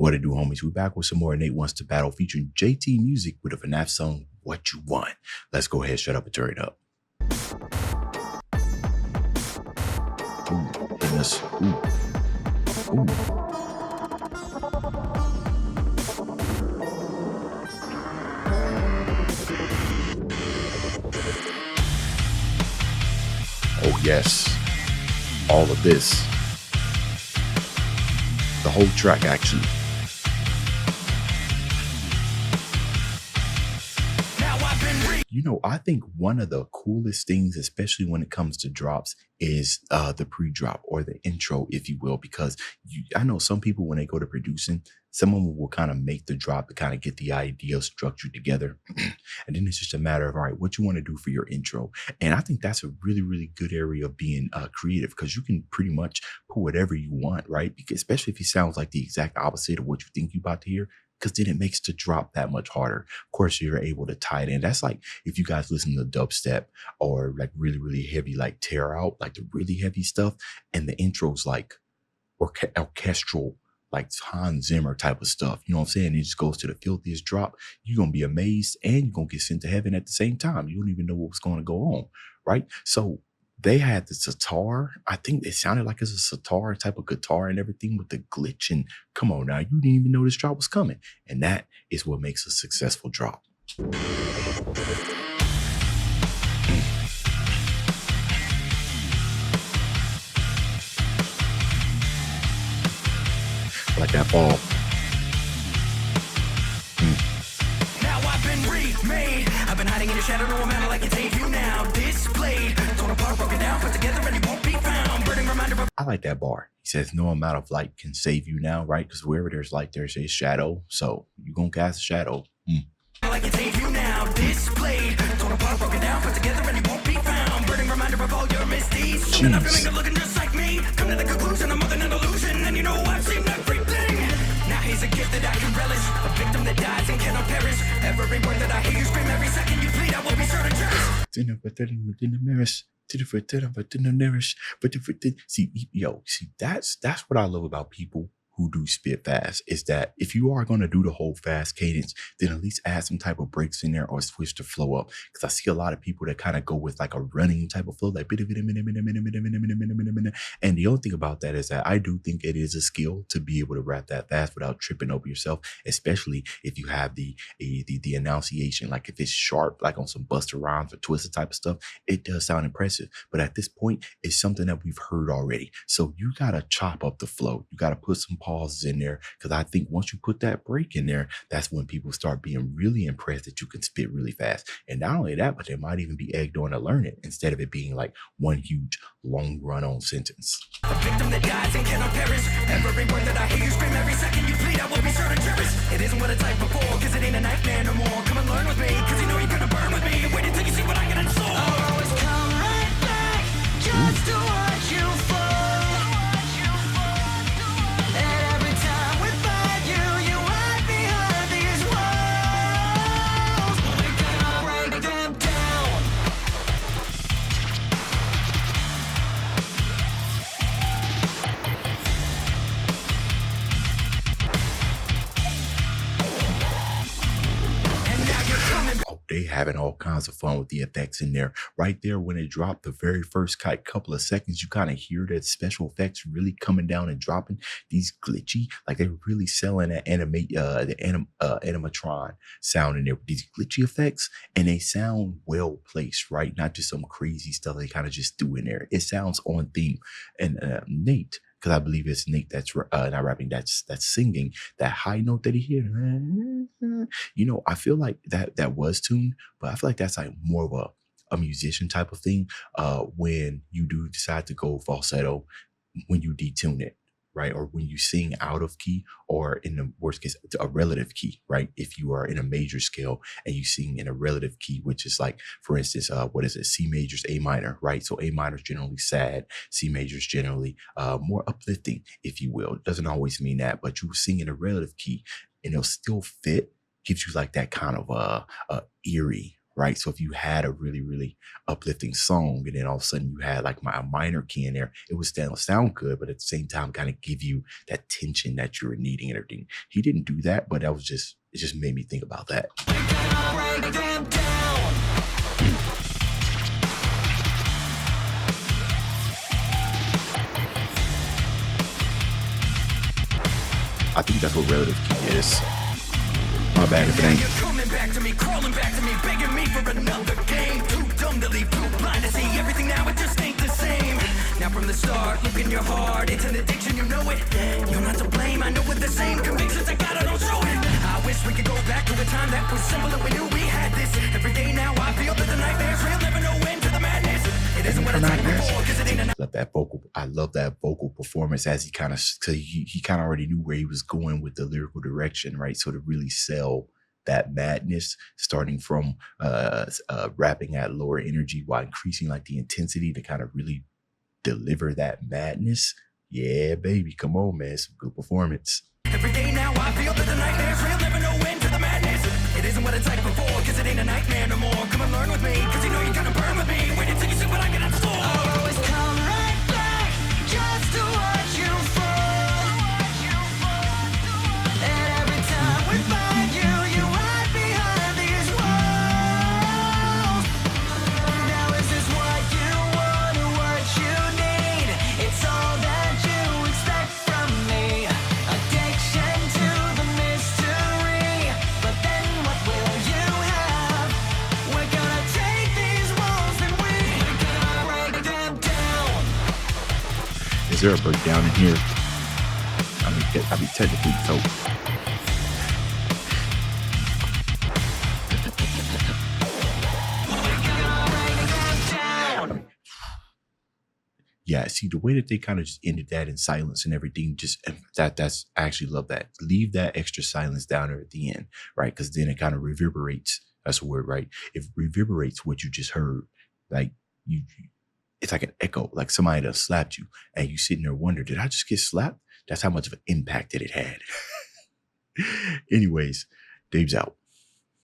What it do, homies? We back with some more Nate Wants to Battle featuring JT Music with a FNAF song, What You Want. Let's go ahead, shut up and turn it up. Ooh, hitting us. Ooh. Ooh. Oh yes, all of this. The whole track actually. You know, I think one of the coolest things, especially when it comes to drops, is the pre-drop or the intro, if you will, because I know some people, when they go to producing, some of them will kind of make the drop to kind of get the idea structured together. And then it's just a matter of, all right, what you want to do for your intro. And I think that's a really, really good area of being creative, because you can pretty much put whatever you want, right? Because especially if it sounds like the exact opposite of what you think you're about to hear, because then it makes the drop that much harder. Of course, you're able to tie it in. That's like if you guys listen to dubstep or like really, really heavy, like tear out, like the really heavy stuff, and the intro's like orchestral, like Hans Zimmer type of stuff. You know what I'm saying? It just goes to the filthiest drop. You're going to be amazed and you're going to get sent to heaven at the same time. You don't even know what's going to go on, right? So they had the sitar. I think it sounded like it's a sitar type of guitar and everything with the glitch. And come on now, you didn't even know this drop was coming. And that is what makes a successful drop. I like that ball. Now I've been remade. I've been hiding in the shadow, no amount like it's you now. Displayed, torn apart, broken down, put together, and you won't be found. Burning reminder. I like that bar. He says, no amount of light can save you now, right? Because wherever there's light, there's a shadow. So you're going to cast a shadow. Like it's you now. Displayed, torn apart, broken down, put together, and you won't be found. Burning reminder of all your misdeeds. Something I'm feeling good looking just like me. Come to the conclusion I'm more than an illusion, and you know I've seen everything. Now he's a gift that I can relish, a victim that dies and cannot perish. Every word that I hear you scream, every second you plead, I will be sure to cherish. See, that's what I love about people who do spit fast, is that if you are going to do the whole fast cadence, then at least add some type of breaks in there or switch the flow up. Because I see a lot of people that kind of go with like a running type of flow, like and the only thing about that is that I do think it is a skill to be able to rap that fast without tripping over yourself, especially if you have the enunciation. Like if it's sharp, like on some Busta Rhymes or Twister type of stuff, it does sound impressive. But at this point, it's something that we've heard already. So you got to chop up the flow. You got to put some pauses in there, because I think once you put that break in there, that's when people start being really impressed that you can spit really fast. And not only that, but they might even be egged on to learn it instead of it being like one huge long run-on sentence. A victim that dies and cannot perish. Every word that I hear you scream, every second you plead, I will be sure to cherish. It isn't what it's like before, because it ain't a nightmare no more. Come and learn with me, because you know you're gonna burn with me. Wait until you see what I can install. I'll always come right back, just to watch you fall. They having all kinds of fun with the effects in there. Right there, when it dropped the very first couple of seconds, you kind of hear that special effects really coming down and dropping. These glitchy, like they're really selling that animatron sound in there with these glitchy effects, and they sound well placed, right? Not just some crazy stuff they kind of just do in there. It sounds on theme. And Nate, because I believe it's Nate that's not rapping, that's singing, that high note that he hears. You know, I feel like that was tuned, but I feel like that's like more of a musician type of thing when you do decide to go falsetto, when you detune it, right? Or when you sing out of key, or in the worst case, a relative key, right? If you are in a major scale and you sing in a relative key, which is like, for instance, what is it? C major's A minor, right? So A minor is generally sad. C major is generally more uplifting, if you will. It doesn't always mean that, but you sing in a relative key and it'll still fit, gives you like that kind of eerie right? So if you had a really, really uplifting song and then all of a sudden you had like a minor key in there, it would still sound good, but at the same time kind of give you that tension that you were needing and everything. He didn't do that, but it just made me think about that. I think that's what relative key is. My bad if it ain't. You're coming back to me, crawling back to me, begging me for another game. Too dumb to leave, too blind to see everything now. It just ain't the same. Now from the start, look in your heart. It's an addiction, you know it. You're not to blame. I know with the same convictions I got, I don't show it. I wish we could go back to a time that was simple and we knew we had this. Every day now I feel that the nightmare's real. Never know when to the madness. It isn't what it's like before, cause it ain't enough. I love that vocal performance as he kind of already knew where he was going with the lyrical direction, right? So to really sell that madness, starting from rapping at lower energy while increasing like the intensity to kind of really deliver that madness. Yeah, baby, come on, man, some good performance. Every day now I feel that the nightmare's real. Never know when to the madness. It isn't what it's like before, cause it ain't a nightmare no more. Come and learn with me, cause you know you're gonna burn with me. Wait until you see what I got in store. I'll always come right back, just to watch you fall. And every time we find you, you hide behind these walls. Now is this what you want or what you need? It's all that you expect from me. Addiction to the mystery. But then what will you have? We're gonna take these walls and we're gonna break them down. Is there a breakdown in here? I mean, technically, so. Yeah, see the way that they kind of just ended that in silence and everything, that's I actually love that. Leave that extra silence down there at the end, right? Because then it kind of reverberates. That's a word, right? It reverberates what you just heard. Like it's like an echo, like somebody done slapped you and you sitting there wondering, did I just get slapped? That's how much of an impact that it had. Anyways, Dave's out.